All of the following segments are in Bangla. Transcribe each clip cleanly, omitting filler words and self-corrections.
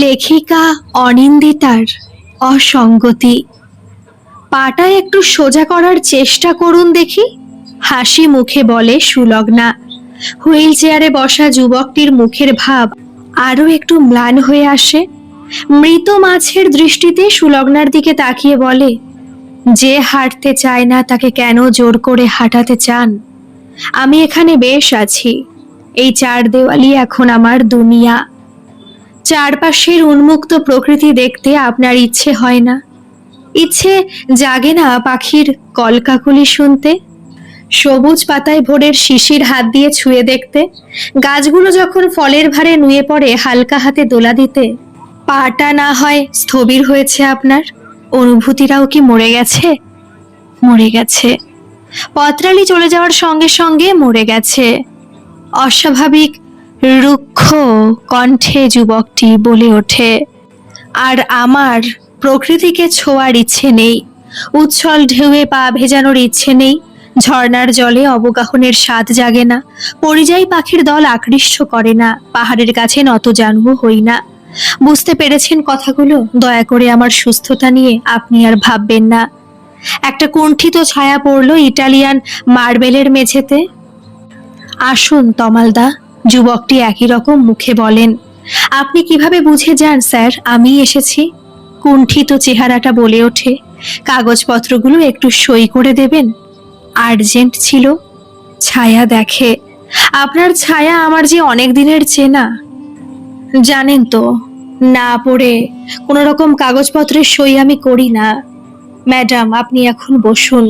লেখিকা অনিন্দিতার অসঙ্গতি। পাটা একটু সোজা করার চেষ্টা করুন দেখি, হাসি মুখে বলে সুলগ্না। হুইল চেয়ারে বসা যুবকটির মুখের ভাব আরো একটু ম্লান হয়ে আসে। মৃত মাছের দৃষ্টিতে সুলগ্নার দিকে তাকিয়ে বলে, যে হাঁটতে চায় না তাকে কেন জোর করে হাঁটাতে চান? আমি এখানে বেশ আছি। এই চার দেওয়ালই এখন আমার দুনিয়া। চারপাশের উন্মুক্ত প্রকৃতি দেখতে আপনার ইচ্ছে হয় না? ইচ্ছে জাগে না পাখির কলকাকলি শুনতে, সবুজ পাতায় ভোরের শিশির হাত দিয়ে ছুঁয়ে দেখতে, গাছগুলো যখন ফলের ভারে নুয়ে পড়ে হালকা হাতে দোলা দিতে? পাটা না হয় স্থবির হয়েছে আপনার, অনুভূতিরাও কি মরে গেছে? মরে গেছে। পত্রালি চলে যাওয়ার সঙ্গে সঙ্গে মরে গেছে। অস্বাভাবিক রুক্ষ কণ্ঠে যুবকটি বলে ওঠে। আর আমার প্রকৃতিকে ছোঁয়ার ইচ্ছে নেই, উচ্ছল ঢেউয়ে পা ভেজানোর ইচ্ছে নেই, ঝর্ণার জলে অবগাহনের স্বাদ জাগে না, পরিযায়ী পাখির দল আকৃষ্ট করে না, পাহাড়ের কাছে নত জানবো হই না। বুঝতে পেরেছেন কথাগুলো? দয়া করে আমার সুস্থতা নিয়ে আপনি আর ভাববেন না। একটা কুণ্ঠিত ছায়া পড়ল ইটালিয়ান মার্বেলের মেঝেতে। আসুন তমালদা, যুবকটি একই রকম মুখে বলেন। আপনি কিভাবে বুঝে যান স্যার আমি এসেছি? কুণ্ঠিত চেহারাটা বলে ওঠে, কাগজপত্রগুলো একটু সই করে দেবেন, আর্জেন্ট ছিল। ছায়া দেখে, আপনার ছায়া আমার যে অনেক দিনের চেনা। জানেন তো, না পড়ে কোনো রকম কাগজপত্রের সই আমি করি না। ম্যাডাম আপনি এখন বসুন,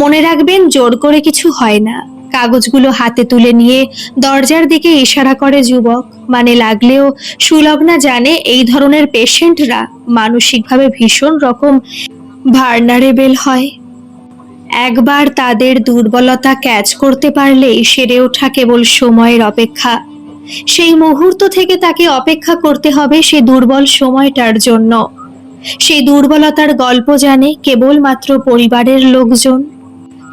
মনে রাখবেন জোর করে কিছু হয় না। কাগজগুলো হাতে তুলে নিয়ে দরজার দিকে ইশারা করে যুবক। মানে লাগলেও সুলগ্না জানে এই ধরনের পেশেন্টরা মানসিকভাবে ভীষণ রকম ভার্নারেবল হয়। একবার তাদের দুর্বলতা ক্যাচ করতে পারলেই সেরে ওঠা কেবল সময়ের অপেক্ষা। সেই মুহূর্ত থেকে তাকে অপেক্ষা করতে হবে সে দুর্বল সময়টার জন্য। সেই দুর্বলতার গল্প জানে কেবলমাত্র পরিবারের লোকজন।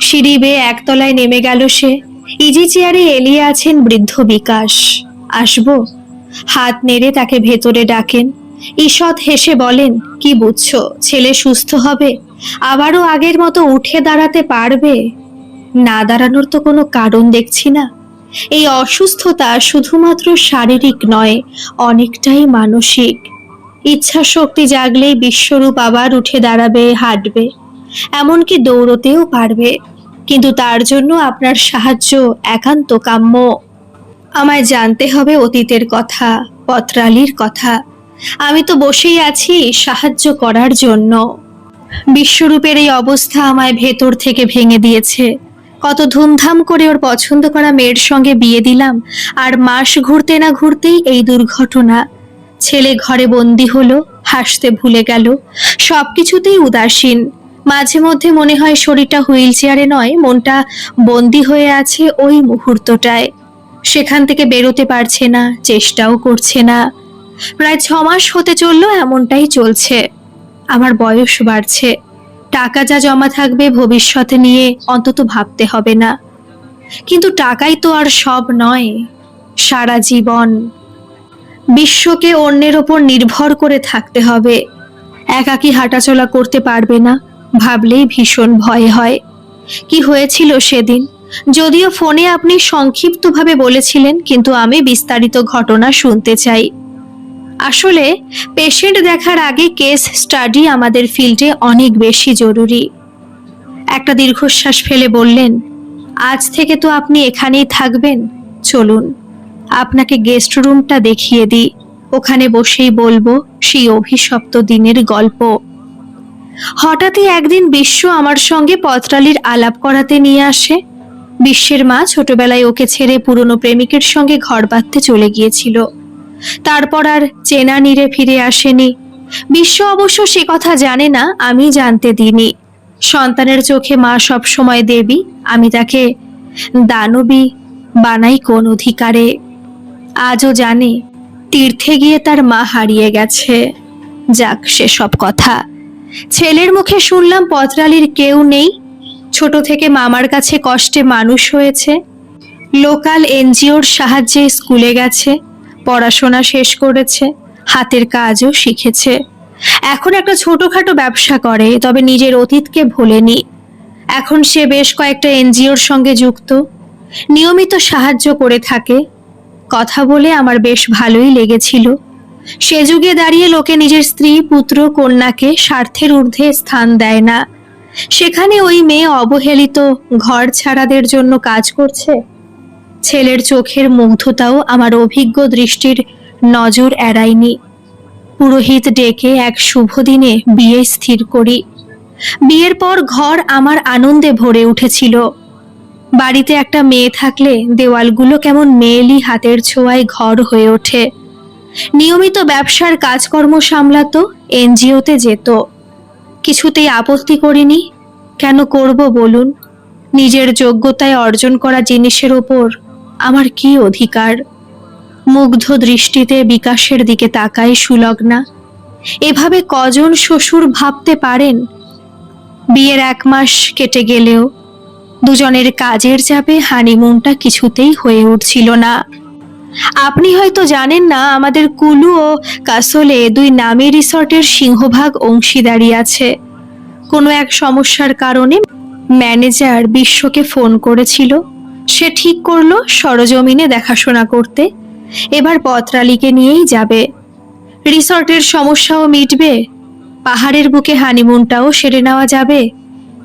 সিঁড়ি বেয়ে একতলায় নেমে গেল সে। ইজি চেয়ারে এলিয়ে আছেন বৃদ্ধ বিকাশ। আসবো? হাত নেড়ে তাকে ভেতরে ডাকেন। ঈষৎ হেসে বলেন, কি বুঝছো, ছেলে সুস্থ হবে, আবারও আগের মতো উঠে দাঁড়াতে পারবে? না দাঁড়ানোর তো কোনো কারণ দেখছি না। এই অসুস্থতা শুধুমাত্র শারীরিক নয়, অনেকটাই মানসিক। ইচ্ছা শক্তি জাগলেই বিশ্বরূপ আবার উঠে দাঁড়াবে, হাঁটবে, এমনকি দৌড়তেও পারবে। কিন্তু তার জন্য আপনার সাহায্য একান্ত কাম্য। আমায় জানতে হবে অতীতের কথা, পত্রালির কথা। আমি তো বসেই আছি সাহায্য করার জন্য। বিশ্বরূপের এই অবস্থা আমায় ভেতর থেকে ভেঙে দিয়েছে। কত ধুমধাম করে ওর পছন্দ করা মেয়ের সঙ্গে বিয়ে দিলাম, আর মাস ঘুরতে না ঘুরতেই এই দুর্ঘটনা। ছেলে ঘরে বন্দি হলো, হাসতে ভুলে গেল, সবকিছুতেই উদাসীন। মাঝে মধ্যে মনে হয় শরীরটা হুইল চেয়ারে নয়, মনটা বন্দি হয়ে আছে ওই মুহূর্তটায়। সেখান থেকে বেরোতে পারছে না, চেষ্টাও করছে না। প্রায় 6 মাস হতে চললো এমনটাই চলছে। আমার বয়স বাড়ছে, টাকা যা জমা থাকবে ভবিষ্যতে নিয়ে অন্তত ভাবতে হবে না। কিন্তু টাকাই তো আর সব নয়। সারা জীবন বিশ্বকে অন্যের ওপর নির্ভর করে থাকতে হবে। একাকী হাঁটাচলা করতে পারবে না, ভাবলেই ভীষণ ভয় হয়। কি হয়েছিল সেদিন? যদিও ফোনে আপনি সংক্ষিপ্তভাবে বলেছিলেন, কিন্তু আমি বিস্তারিত ঘটনা শুনতে চাই। আসলে পেশেন্ট দেখার আগে কেস স্টাডি আমাদের ফিল্ডে অনেক বেশি জরুরি। একটা দীর্ঘশ্বাস ফেলে বললেন, আজ থেকে তো আপনি এখানেই থাকবেন। চলুন আপনাকে গেস্ট রুমটা দেখিয়ে দিই, ওখানে বসেই বলবো সেই অভিশপ্ত দিনের গল্প। হঠাৎই একদিন বিশ্ব আমার সঙ্গে পত্রালির আলাপ করাতে নিয়ে আসে। বিশ্বের মা ছোটবেলায় ওকে ছেড়ে পুরনো প্রেমিকের সঙ্গে ঘর বাঁধতে চলে গিয়েছিল। তারপর আর চেনা নিরে ফিরে আসেনি। বিশ্ব অবশ্য সে কথা জানে না, আমি জানতে দিইনি। সন্তানের চোখে মা সব সময় দেবী, আমি তাকে দানবী বানাই কোন অধিকারে? আজও জানে তীর্থে গিয়ে তার মা হারিয়ে গেছে। যাক সেসব কথা। ছেলের মুখে শুনলাম পত্রালির কেউ নেই। ছোট থেকে মামার কাছে কষ্টে মানুষ হয়েছে, লোকাল এনজিওর সাহায্যে স্কুলে গেছে, পড়াশোনা শেষ করেছে, হাতের কাজও শিখেছে। এখন একটা ছোটখাটো ব্যবসা করে, তবে নিজের অতীতকে ভোলেনি। এখন সে বেশ কয়েকটা এনজিওর সঙ্গে যুক্ত, নিয়মিত সাহায্য করে থাকে। কথা বলে আমার বেশ ভালোই লেগেছিল। সে যুগে দাঁড়িয়ে লোকে নিজের স্ত্রী, পুত্র, কন্যাকে স্বার্থের ঊর্ধ্বে স্থান দেয় না। সেখানে ওই মেয়ে অবহেলিত ঘর ছাড়াদের জন্য কাজ করছে। ছেলের চোখের মুগ্ধতাও আমার অভিজ্ঞ দৃষ্টির নজর এড়ায়নি। পুরোহিত ডেকে এক শুভ দিনে বিয়ে স্থির করি। বিয়ের পর ঘর আমার আনন্দে ভরে উঠেছিল। বাড়িতে একটা মেয়ে থাকলে দেওয়ালগুলো কেমন মেয়েলি হাতের ছোঁয়ায় ঘর হয়ে ওঠে। নিয়মিত ব্যবসার কাজকর্ম সামলাতো, এনজিওতে যেত। কিছুতেই আপত্তি করিনি। কেন করব বলুন? নিজের যোগ্যতায় অর্জন করা জিনিসের ওপর আমার কি অধিকার? মুগ্ধ দৃষ্টিতে বিকাশের দিকে তাকায় সুলগ্না। এভাবে কজন শ্বশুর ভাবতে পারেন? বিয়ের 1 মাস কেটে গেলেও দুজনের কাজের চাপে হানিমুনটা কিছুতেই হয়ে উঠছিল না। আপনি হয়তো জানেন না, আমাদের কুলু ও কাসলে 2 নামী রিসর্টের সিংহভাগ অংশীদারি আছে। কোনো এক সমস্যার কারণে ম্যানেজার বিশ্বকে ফোন করেছিল। সে ঠিক করলো সরজমিনে দেখাশোনা করতে। এবার পত্রালীকে নিয়েই যাবে। রিসর্টের সমস্যাও মিটবে, পাহাড়ের বুকে হানিমুনটাও সেরে নেওয়া যাবে।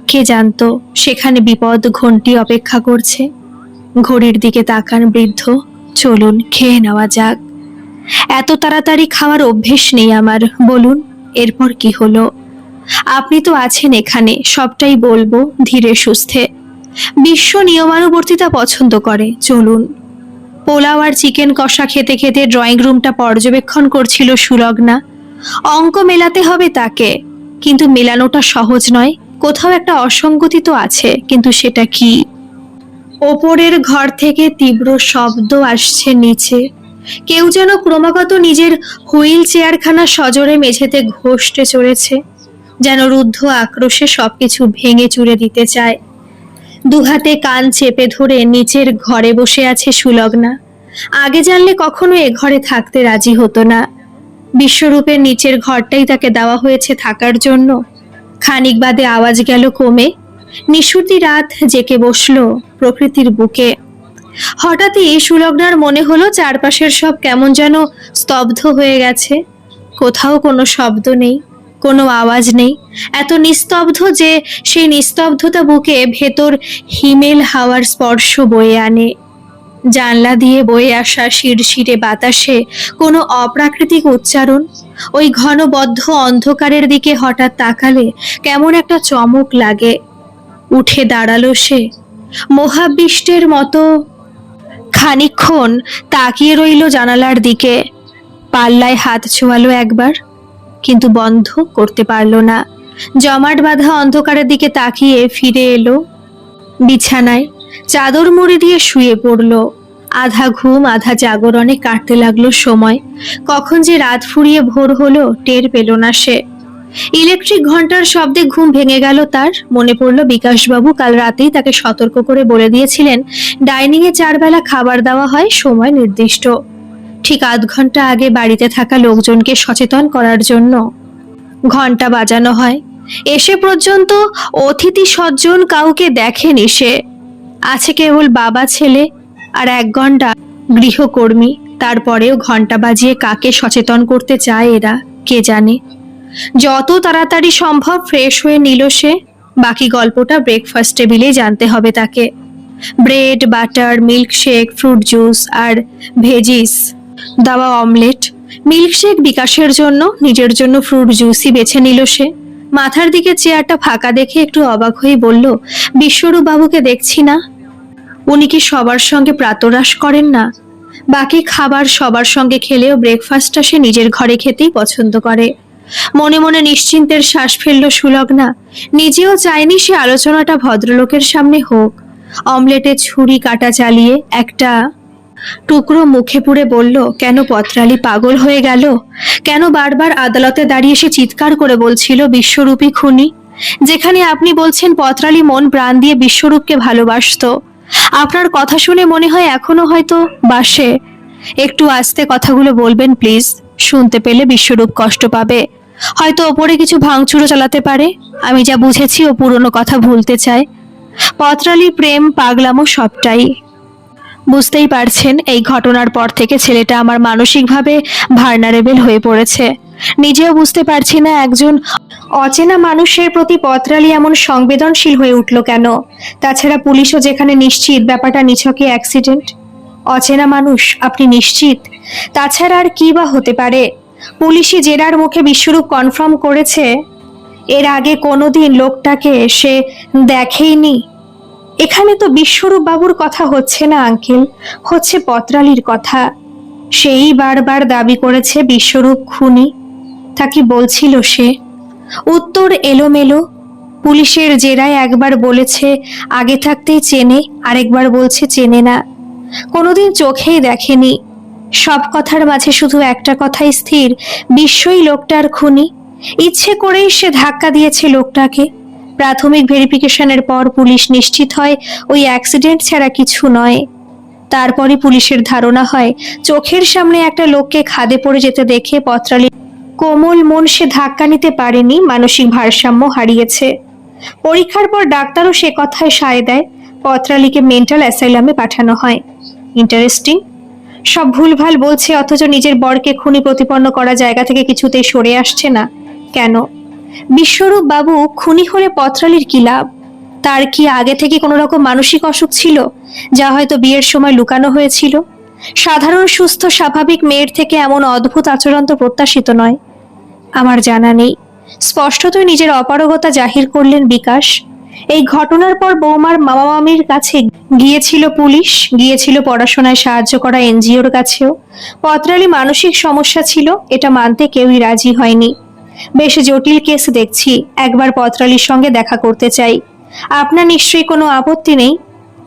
কে জানতো সেখানে বিপদ ঘন্টি অপেক্ষা করছে। ঘড়ির দিকে তাকান বৃদ্ধ। চলুন খেয়ে নেওয়া যাক। এত তাড়াতাড়ি খাওয়ার অভ্যেস নেই আমার। বলুন, এরপর কি হলো? আপনি তো আছেন এখানে, সবটাই বলবো ধীরে সুস্থে। বিশ্ব নিয়মানুবর্তিতা পছন্দ করে। চলুন। পোলাও আর চিকেন কষা খেতে খেতে ড্রয়িং রুমটা পর্যবেক্ষণ করছিল সুলগ্না। অঙ্ক মেলাতে হবে তাকে, কিন্তু মেলানোটা সহজ নয়। কোথাও একটা অসঙ্গতি তো আছে, কিন্তু সেটা কি? ওপরের ঘর থেকে তীব্র শব্দ আসছে নিচে। কেউ যেন ক্রমাগত নিজের হুইল চেয়ারখানা সজোরে মেঝেতে ঘষতে চলেছে, যেন রুদ্ধ আক্রোশে সবকিছু ভেঙে চুরে দিতে চায়। দুহাতে কান চেপে ধরে নিচের ঘরে বসে আছে সুলগ্না। আগে জানলে কখনো এ ঘরে থাকতে রাজি হতো না। বিশ্বরূপের নিচের ঘরটাই তাকে দেওয়া হয়েছে থাকার জন্য। খানিক বাদে আওয়াজ গেল কমে। নিশুতি রাত জেকে বসলো প্রকৃতির বুকে। হঠাৎই সুলগ্নার মনে হলো চারপাশের সব কেমন যেন স্তব্ধ হয়ে গেছে। কোথাও কোনো শব্দ নেই, কোনো আওয়াজ নেই। এত নিস্তব্ধ যে সেই নিস্তব্ধতা বুকে ভেতর হিমেল হাওয়ার স্পর্শ বয়ে আনে। জানলা দিয়ে বয়ে আসা শিরশিরে বাতাসে কোনো অপ্রাকৃতিক উচ্চারণ। ওই ঘনবদ্ধ অন্ধকারের দিকে হঠাৎ তাকালে কেমন একটা চমক লাগে। উঠে দাঁড়ালো সে। মহাবিষ্টের মতো খানিকক্ষণ তাকিয়ে রইল জানালার দিকে। পাল্লায় হাত ছোঁয়ালো একবার, কিন্তু বন্ধ করতে পারল না। জমাট বাঁধা অন্ধকারের দিকে তাকিয়ে ফিরে এলো বিছানায়। চাদর মুড়ি দিয়ে শুয়ে পড়ল। আধা ঘুম আধা জাগরণে কাটতে লাগলো সময়। কখন যে রাত ফুরিয়ে ভোর হলো টের পেল না সে। ইলেকট্রিক ঘন্টার শব্দে ঘুম ভেঙে গেল তার। মনে পড়ল বিকাশবাবু কাল রাতেই তাকে সতর্ক করে বলে দিয়েছিলেন ডাইনিংয়ে 4 বেলা খাবার দেওয়া হয়, সময় নির্দিষ্ট। ঠিক আধ ঘন্টা আগে বাড়িতে থাকা লোকজনকে সচেতন করার জন্য ঘন্টা বাজানো হয়। এসে পর্যন্ত অতিথি সজ্জন কাউকে দেখেনি সে। আছে কেবল বাবা, ছেলে আর 1 ঘন্টা গৃহকর্মী। তারপরেও ঘন্টা বাজিয়ে কাকে সচেতন করতে চায় এরা কে জানে। যত তাড়াতাড়ি সম্ভব ফ্রেশ হয়ে নিল সে। বাকি গল্পটা ব্রেকফাস্ট টেবিলে জানতে হবে তাকে। Bread, butter, milkshake, fruit juice আর ভেজিস দেওয়া অমলেট। মিল্কশেক বিকাশের জন্য, নিজের জন্য ফ্রুট জুসই বেছে নিল সে। মাথার দিকে চেয়ারটা ফাঁকা দেখে একটু অবাক হয়ে বলল, বিশ্বরূপ বাবুকে দেখছি না। উনি কি সবার সঙ্গে প্রাতরাশ করেন না? বাকি খাবার সবার সঙ্গে খেলেও ব্রেকফাস্টটা সে নিজের ঘরে খেতেই পছন্দ করে। মনে মনে নিশ্চিন্তের শ্বাস ফেলল সুলগ্না। নিজেও চায়নি সে আলোচনাটা ভদ্রলোকের সামনে হোক। অমলেটে ছুরি কাটা চালিয়ে একটা টুকরো মুখে পুরে বলল, কেন পত্রালী পাগল হয়ে গেল? কেন বারবার আদালতে দাঁড়িয়ে সে চিৎকার করে বলছিল বিশ্বরূপী খুনি? যেখানে আপনি বলছেন পত্রালী মন প্রাণ দিয়ে বিশ্বরূপকে ভালোবাসতো। আপনার কথা শুনে মনে হয় এখনো হয়তো বাসে। একটু আস্তে কথাগুলো বলবেন প্লিজ। শুনতে পেলে বিশ্বরূপ কষ্ট পাবে, হয়তো ওপরে কিছু ভাঙচুরও চালাতে পারে। আমি যা বুঝেছি ও পুরনো কথা ভুলতে চায়। পত্রালি, প্রেম, পাগলামো সবটাই। বুঝতেই পারছেন, এই ঘটনার পর থেকে ছেলেটা আমার মানসিকভাবে ভার্নারেবল হয়ে পড়েছে। নিজেও বুঝতে পারছি না একজন অচেনা মানুষের প্রতি পত্রালি এমন সংবেদনশীল হয়ে উঠল কেন। তাছাড়া পুলিশও যেখানে নিশ্চিত ব্যাপারটা নিছকই অ্যাক্সিডেন্ট। অচেনা মানুষ, আপনি নিশ্চিত? তাছাড়া আর কি বা হতে পারে? পুলিশি জেরার মুখে বিশ্বরূপ কনফার্ম করেছে এর আগে কোনোদিন লোকটাকে সে দেখেইনি। এখানে তো বিশ্বরূপ বাবুর কথা হচ্ছে না আঙ্কেল, হচ্ছে পত্রালির কথা। সেই বারবার দাবি করেছে বিশ্বরূপ খুনি। তা কি বলছিল সে? উত্তর এলোমেলো। পুলিশের জেরায় একবার বলেছে আগে থাকতেই চেনে, আরেকবার বলছে চেনে না, কোনোদিন চোখেই দেখেনি। সব কথার মাঝে শুধু একটা কথাই স্থির, বিশ্বই লোকটার খুনি। ইচ্ছে করেই সে ধাক্কা দিয়েছে লোকটাকে। প্রাথমিক ভেরিফিকেশনের পর পুলিশ নিশ্চিত হয় ওই অ্যাক্সিডেন্ট ছাড়া কিছু নয়। তারপরে পুলিশের ধারণা হয় চোখের সামনে একটা লোককে খাদে পড়ে যেতে দেখে পত্রালি কোমল মন সে ধাক্কা নিতে পারেনি, মানসিক ভারসাম্য হারিয়েছে। পরীক্ষার পর ডাক্তারও সে কথায় সায় দেয়। পত্রালিকে মেন্টাল অ্যাসাইলামে পাঠানো হয়। ইন্টারেস্টিং। সব ভুলভাল বলছে অথচ নিজের বরকে খুনি প্রতিপন্ন করা জায়গা থেকে কিছুতেই সরে আসছে না কেন? বিশ্বরূপ বাবু খুনি হলে পত্রালির কি লাভ? তার কি আগে থেকে কোনো রকম মানসিক অসুখ ছিল, যা হয়তো বিয়ের সময় লুকানো হয়েছিল? সাধারণ সুস্থ স্বাভাবিক মেয়ের থেকে এমন অদ্ভুত আচরণ তো প্রত্যাশিত নয়। আমার জানা নেই। স্পষ্টতই নিজের অপারগতা জাহির করলেন বিকাশ। এই ঘটনার পর বৌমার মামা মামির কাছে গিয়েছিল পুলিশ, গিয়েছিল পড়াশোনায় সাহায্য করা এনজিওর কাছেও। পত্রালি মানসিক সমস্যা ছিল এটা মানতে কেউই রাজি হয়নি। বেশ জটিল কেস দেখছি, একবার পত্রালির সঙ্গে দেখা করতে চাই। আপনার নিশ্চয়ই কোনো আপত্তি নেই?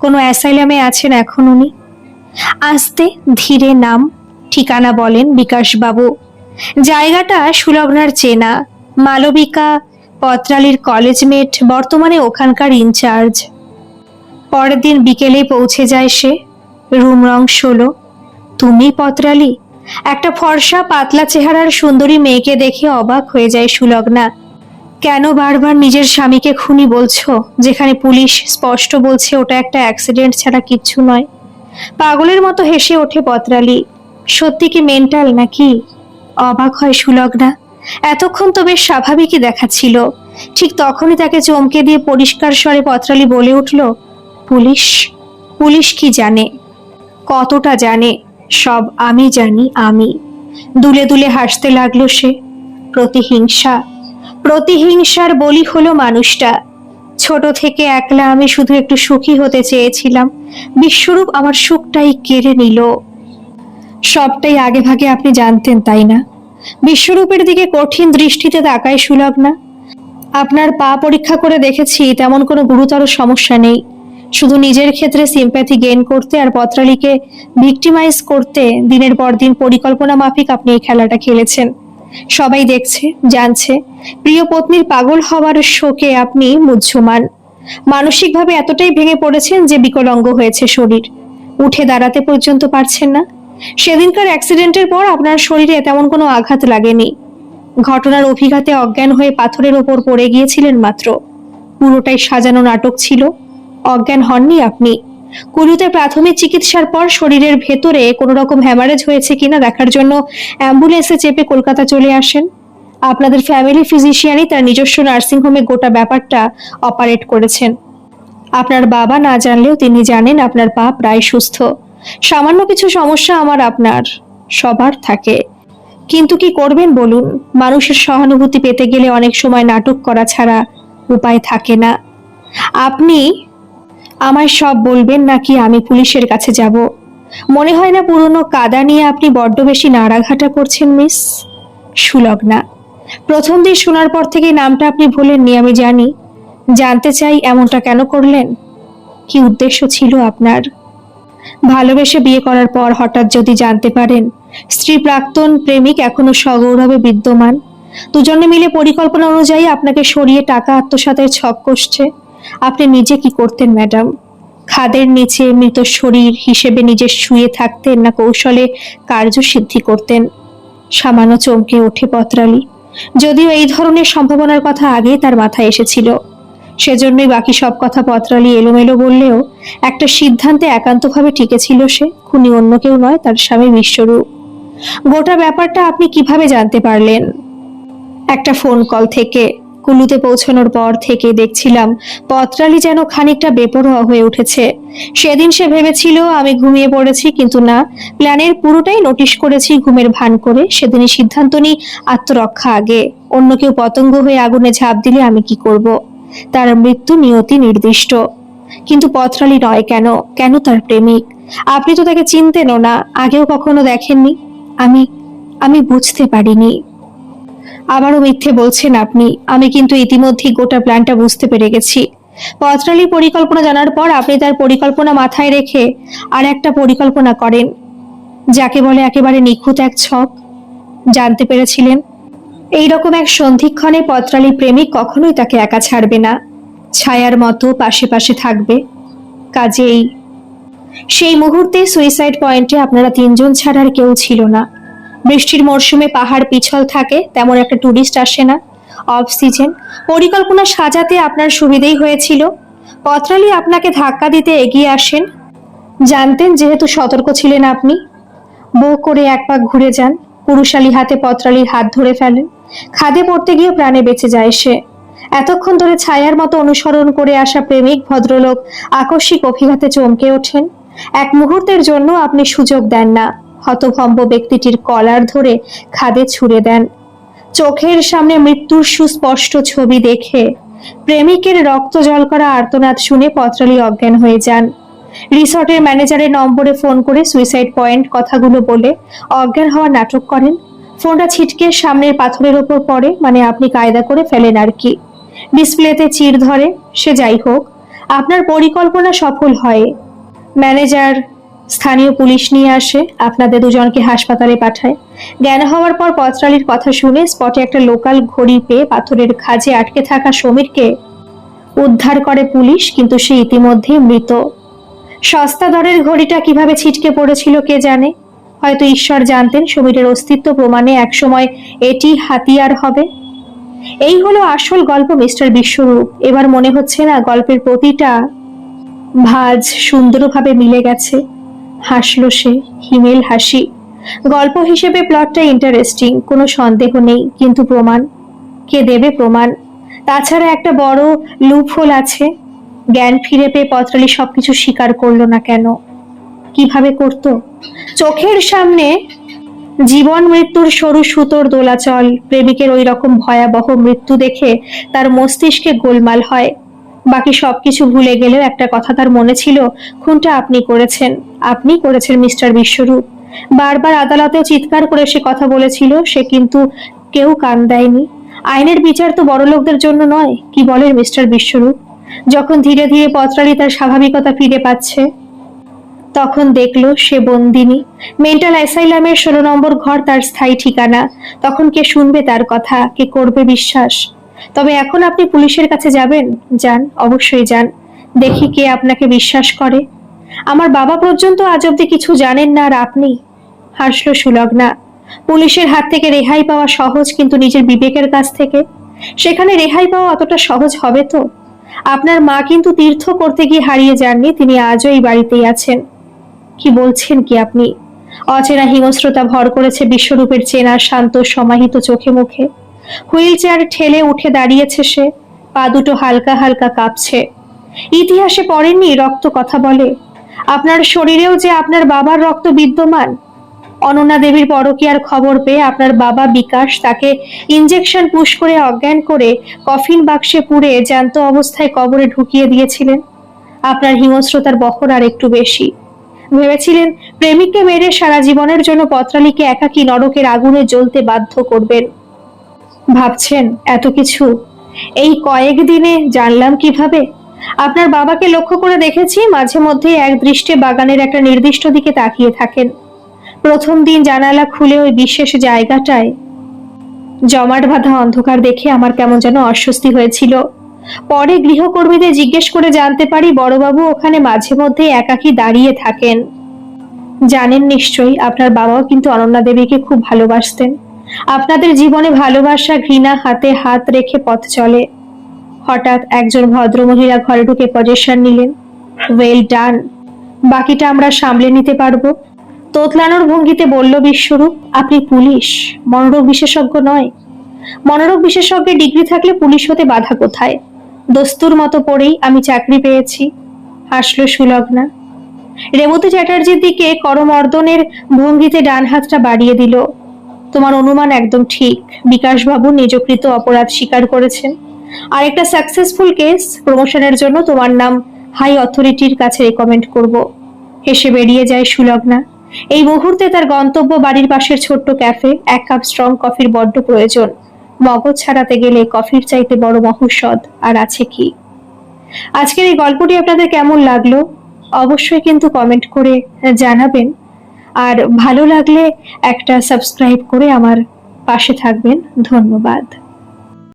কোনো অ্যাসাইলামে আছেন এখন উনি? আস্তে ধীরে নাম ঠিকানা বলেন বিকাশবাবু। জায়গাটা সুলগ্নার চেনা। মালবিকা পত্রালির কলেজমেট, বর্তমানে ওখানকার ইনচার্জ। পরের দিন বিকেলে পৌঁছে যায় সে। রুম রং 16। তুমি পত্রালি? একটা ফর্সা পাতলা চেহারার সুন্দরী মেয়েকে দেখে অবাক হয়ে যায় সুলগ্না। কেন বারবার নিজের স্বামীকে খুনি বলছো, যেখানে পুলিশ স্পষ্ট বলছে ওটা একটা অ্যাক্সিডেন্ট ছাড়া কিচ্ছু নয়? পাগলের মতো হেসে ওঠে পত্রালি। সত্যি কি মেন্টাল নাকি? অবাক হয় সুলগ্না। এতক্ষণ তো বেশ স্বাভাবিকই দেখাচ্ছিল। ঠিক তখনই তাকে চমকে দিয়ে পরিষ্কার স্বরে পত্রালি বলে উঠল, পুলিশ? পুলিশ কি জানে? কতটা জানে? সব আমি জানি, আমি। দুলে দুলে হাসতে লাগলো সে। প্রতিহিংসা, প্রতিহিংসার বলি হলো মানুষটা। ছোট থেকে একলা আমি শুধু একটু সুখী হতে চেয়েছিলাম, বিশ্বরূপ আমার সুখটাই কেড়ে নিল। সবটাই আগে ভাগে আপনি জানতেন তাই না? বিশ্বরূপের দিকে কঠিন দৃষ্টিতে তাকায় সুলগ্না। আপনার পা পরীক্ষা করে দেখেছি, তেমন কোনো গুরুতর সমস্যা নেই। শুধু নিজের ক্ষেত্রে সিম্প্যাথি গেইন করতে আর পত্রালিকে ভিক্টিমাইজ করতে দিনের পর দিন পরিকল্পনা মাফিক আপনি এই খেলাটা খেলেছেন। সবাই দেখছে, জানছে। প্রিয় পত্নীর পাগল হওয়ার শোকে আপনি মুহ্যমান। মানসিকভাবে এতটাই ভেঙে পড়েছেন যে বিকলাঙ্গ হয়েছে শরীর। উঠে দাঁড়াতে পর্যন্ত পারছেন না। সেদিনকার অ্যাক্সিডেন্টের পর আপনার শরীরে তেমন কোনো আঘাত লাগেনি। ঘটনার অভিঘাতে অজ্ঞান হয়ে পাথরের ওপর পড়ে গিয়েছিলেন মাত্র। পুরোটাই সাজানো নাটক ছিল। অজ্ঞান হননি আপনি। কুলুতে প্রাথমিক চিকিৎসার পর শরীরের ভেতরে কোনো রকম হ্যামারেজ হয়েছে কিনা দেখার জন্য অ্যাম্বুলেন্সে চেপে কলকাতা চলে আসেন। আপনাদের ফ্যামিলি ফিজিশিয়ানই তার নিজস্ব নার্সিংহোমে গোটা ব্যাপারটা অপারেট করেছেন। আপনার বাবা না জানলেও তিনি জানেন আপনার পা প্রায় সুস্থ। সামান্য কিছু সমস্যা আমার আপনার সবার থাকে, কিন্তু কি করবেন বলুন? মানুষের সহানুভূতি পেতে গেলে অনেক সময় নাটক করা ছাড়া উপায় থাকে না। আপনি আমায় সব বলবেন নাকি আমি পুলিশের কাছে যাব? মনে হয় না পুরনো কাদা নিয়ে আপনি বড্ড বেশি নাড়াঘাটা করছেন মিস সুলগ্না? প্রথম দিন শোনার পর থেকে নামটা আপনি ভুলেননি আমি জানি। জানতে চাই এমনটা কেন করলেন? কি উদ্দেশ্য ছিল আপনার? ভালোবেসে বিয়ে করার পর হঠাৎ যদি জানতে পারেন স্ত্রী প্রাক্তন প্রেমিক এখনো সগৌরবে বিদ্যমান, দুজনে মিলে পরিকল্পনা অনুযায়ী আপনাকে সরিয়ে টাকা আত্মসাতের ছক কষছে, আপনি নিজে কি করতেন ম্যাডাম? খাদের নিচে মৃত শরীর হিসেবে নিজে শুয়ে থাকতেন না কৌশলে কার্যসিদ্ধি করতেন? সামান্য চমকে ওঠে পত্রালী। যদিও এই ধরনের সম্ভাবনার কথা আগেই তার মাথায় এসেছিল, সেজন্যই বাকি সব কথা পত্রালী এলোমেলো বললেও একটা সিদ্ধান্তে একান্তভাবে টিকেছিল সে। খুনি অন্য কেউ নয়, তার স্বামী বিশ্বরূপ। গোটা ব্যাপারটা আপনি কিভাবে জানতে পারলেন? একটা ফোন কল থেকে। কুলুতে পৌঁছানোর পর থেকে দেখছিলাম পত্রালী যেন খানিকটা বেপরোয়া হয়ে উঠেছে। সেদিন সে ভেবেছিল আমি ঘুমিয়ে পড়েছি, কিন্তু না, প্ল্যানের পুরোটাই নোটিশ করেছি ঘুমের ভান করে। সেদিনই সিদ্ধান্ত নিই আত্মরক্ষা আগে। অন্য কেউ পতঙ্গ হয়ে আগুনে ঝাঁপ দিলে আমি কি করব? তার মৃত্যু নিয়তি নির্দিষ্ট, কিন্তু পত্রালী নয়। কেন? কেন তার প্রেমিক? আপনি তো তাকে চিনতেনও না, আগেও কখনো দেখেননি। আমি আমি বুঝতে পারিনি। আবারও মিথ্যে বলছেন আপনি। আমি কিন্তু ইতিমধ্যেই গোটা প্ল্যানটা বুঝতে পেরে গেছি। পত্রালীর পরিকল্পনা জানার পর আপনি তার পরিকল্পনা মাথায় রেখে আর একটা পরিকল্পনা করেন, যাকে বলে একেবারে নিখুঁত এক ছক। জানতে পেরেছিলেন এইরকম এক সন্ধিক্ষণে পত্রালী প্রেমিক কখনোই তাকে একা ছাড়বে না, ছায়ার মতো পাশে পাশে থাকবে। কাজেই সেই মুহূর্তে সুইসাইড পয়েন্টে আপনারা তিনজন ছাড়া আর কেউ ছিল না। বৃষ্টির মরশুমে পাহাড় পিছল থাকে, তেমন একটা টুরিস্ট আসে না। অফ সিজন পরিকল্পনা সাজাতে আপনার সুবিধেই হয়েছিল। পত্রালী আপনাকে ধাক্কা দিতে এগিয়ে আসেন, জানতেন যেহেতু সতর্ক ছিলেন আপনি। বউ করে এক পাক ঘুরে যান, পুরুষালী হাতে পত্রালীর হাত ধরে ফেলেন। খাদে পড়তে গিয়ে প্রাণে বেঁচে যায় সে। এতক্ষণ ধরে ছায়ার মতো অনুসরণ করে আসা প্রেমিক ভদ্রলোক আকস্মিক অভিঘাতে চমকে ওঠেন। এক মুহূর্তের জন্য আপনি সুযোগ দেন না, হতভম্ব ব্যক্তিটির কলার ধরে খাদে ছুঁড়ে দেন। চোখের সামনে মৃত্যুর সুস্পষ্ট ছবি দেখে প্রেমিকের রক্ত জল করা আর্তনাদ শুনে পত্রালী অজ্ঞান হয়ে যান। রিসর্টের ম্যানেজারের নম্বরে ফোন করে সুইসাইড পয়েন্ট কথাগুলো বলে অজ্ঞান হওয়ার নাটক করেন। ফোনটা ছিটকে সামনের পাথরের ওপর পড়ে, মানে আপনি কায়দা করে ফেলেন আর কি। ডিসপ্লেতে চির ধরে। সে যাই হোক, আপনার পরিকল্পনা সফল হয়। ম্যানেজার স্থানীয় পুলিশ নিয়ে আসে, আপনাদের দুজনকে হাসপাতালে পাঠায়। জ্ঞান হওয়ার পর পত্রালীর কথা শুনে স্পটে একটা লোকাল ঘড়ি পেয়ে পাথরের খাঁজে আটকে থাকা সমীরকে উদ্ধার করে পুলিশ, কিন্তু সে ইতিমধ্যেই মৃত। সস্তা দরের ঘড়িটা কিভাবে ছিটকে পড়েছিল কে জানে। হয়তো ঈশ্বর জানতেন সমীরের অস্তিত্ব প্রমাণে একসময় এটি হাতিয়ার হবে। এই হলো আসল গল্প মিস্টার বিশ্বরূপ। এবার মনে হচ্ছে না গল্পের প্রতিটা ভাঁজ সুন্দরভাবে মিলে গেছে? হাসলো সে, হিমেল হাসি। গল্প হিসেবে প্লটটা ইন্টারেস্টিং, কোনো সন্দেহ নেই, কিন্তু প্রমাণ কে দেবে? প্রমাণ তাছাড়া একটা বড় লুপহোল আছে। জ্ঞান ফিরে পেয়ে পত্রালী সবকিছু স্বীকার করলো না কেন? কিভাবে করত? চোখের সামনে জীবন মৃত্যুর সরু সুতোর দোলাচল। প্রেমিকের ওই রকম ভয়াবহ মৃত্যু দেখে তার মস্তিষ্কে গোলমাল হয়। বাকি সবকিছু ভুলে গেলেও একটা কথা তার মনে ছিল, খুনটা আপনি করেছেন। আপনি করেছেন মিস্টার বিশ্বরূপ। বারবার আদালতে চিৎকার করে সে কথা বলেছিল সে, কিন্তু কেউ কান দেয়নি। আইনের বিচার তো বড় লোকদের জন্য নয়, কি বলেন মিস্টার বিশ্বরূপ? যখন ধীরে ধীরে পত্রালী তার স্বাভাবিকতা ফিরে পাচ্ছে, তখন দেখলো সে বন্দিনী। মেন্টাল অ্যাসাইলামের 16 নম্বর ঘর তার স্থায়ী ঠিকানা। তখন কে শুনবে তার কথা, কে করবে বিশ্বাস? তবে এখন আপনি পুলিশের কাছে যাবেন? যান, অবশ্যই যান। দেখি কে আপনাকে বিশ্বাস করে। আমার বাবা পর্যন্ত আজ অব্দি কিছু জানেন না, আর আপনি? হাসলো সুলগ্না। পুলিশের হাত থেকে রেহাই পাওয়া সহজ, কিন্তু নিজের বিবেকের কাছ থেকে সেখানে রেহাই পাওয়া অতটা সহজ হবে তো? আপনার মা কিন্তু তীর্থ করতে গিয়ে হারিয়ে যাননি, তিনি আজও এই বাড়িতেই আছেন। কি বলছেন কি আপনি? অচেনা হিংস্রতা ভর করেছে বিশ্বরূপের চেনা শান্ত সমাহিত চোখে মুখে। হুইল চেয়ার ঠেলে উঠে দাঁড়িয়েছে সে, পা দুটো হালকা হালকা কাঁপছে। ইতিহাসে পড়েননি রক্ত কথা বলে? আপনার শরীরেও যে আপনার বাবার রক্ত বিদ্যমান। অনন্যা দেবীর পরকীয়ার খবর পেয়ে আপনার বাবা বিকাশ তাকে ইনজেকশন পুশ করে অজ্ঞান করে কফিন বাক্সে পুরে জ্যান্ত অবস্থায় কবরে ঢুকিয়ে দিয়েছিলেন। আপনার হিংস্রতার বহর আর একটু বেশি। ভেবেছিলেন প্রেমিককে মেরে সারা জীবনের জন্য পত্রালীকে একাকী নরকের আগুনে জ্বলতে বাধ্য করবেন। ভাবছেন এত কিছু এই কয়েকদিনে জানলাম কিভাবে? আপনার বাবাকে লক্ষ্য করে দেখেছি মাঝে মধ্যে এক দৃষ্টে বাগানের একটা নির্দিষ্ট দিকে তাকিয়ে থাকেন। প্রথম দিন জানালা খুলে ওই বিশেষ জায়গাটায় জমাট বাঁধা অন্ধকার দেখে আমার কেমন যেন অস্বস্তি হয়েছিল। পরে গৃহকর্মীদের জিজ্ঞেস করে জানতে পারি বড়বাবু ওখানে মাঝে মধ্যে একাকী দাঁড়িয়ে থাকেন। জানেন নিশ্চয়ই আপনার বাবাও কিন্তু অনন্যা দেবীকে খুব ভালোবাসতেন। আপনাদের জীবনে ভালোবাসা ঘৃণা হাতে হাত রেখে পথ চলে। হঠাৎ একজন ভদ্রমহিলা ঘরে ঢুকে পজিশন নিলেন। ওয়েল ডান, বাকিটা আমরা সামলে নিতে পারবো। তোতলানোর ভঙ্গিতে বলল বিশ্বরূপ, আপনি পুলিশ, মনোরোগ বিশেষজ্ঞ নয়। মনোরোগ বিশেষজ্ঞের ডিগ্রি থাকলে পুলিশ হতে বাধা কোথায়? দস্তুর মতো পড়েই আমি চাকরি পেয়েছি। হাসলো সুলগ্না। রেবতী চ্যাটার্জির দিকে করমর্দনের ভঙ্গিতে ডান হাতটা বাড়িয়ে দিল। তোমার অনুমান একদম ঠিক। বিকাশবাবু নিজকৃত অপরাধ স্বীকার করেছেন। আর একটা সাকসেসফুল কেস, প্রমোশনের জন্য তোমার নাম হাই অথরিটির কাছে রেকমেন্ড করব। হেসে বেরিয়ে যায় সুলগ্না। এই মুহূর্তে তার গন্তব্য বাড়ির পাশের ছোট্ট ক্যাফে। এক কাপ স্ট্রং কফির বড্ড প্রয়োজন। মগজ ছাড়াতে গেলে কফির চাইতে বড় মহৌষধ আর আছে কি? আজকের এই গল্পটি আপনাদের কেমন লাগলো অবশ্যই কিন্তু কমেন্ট করে জানাবেন। আর ভালো লাগলে একটা সাবস্ক্রাইব করে আমার পাশে থাকবেন। ধন্যবাদ।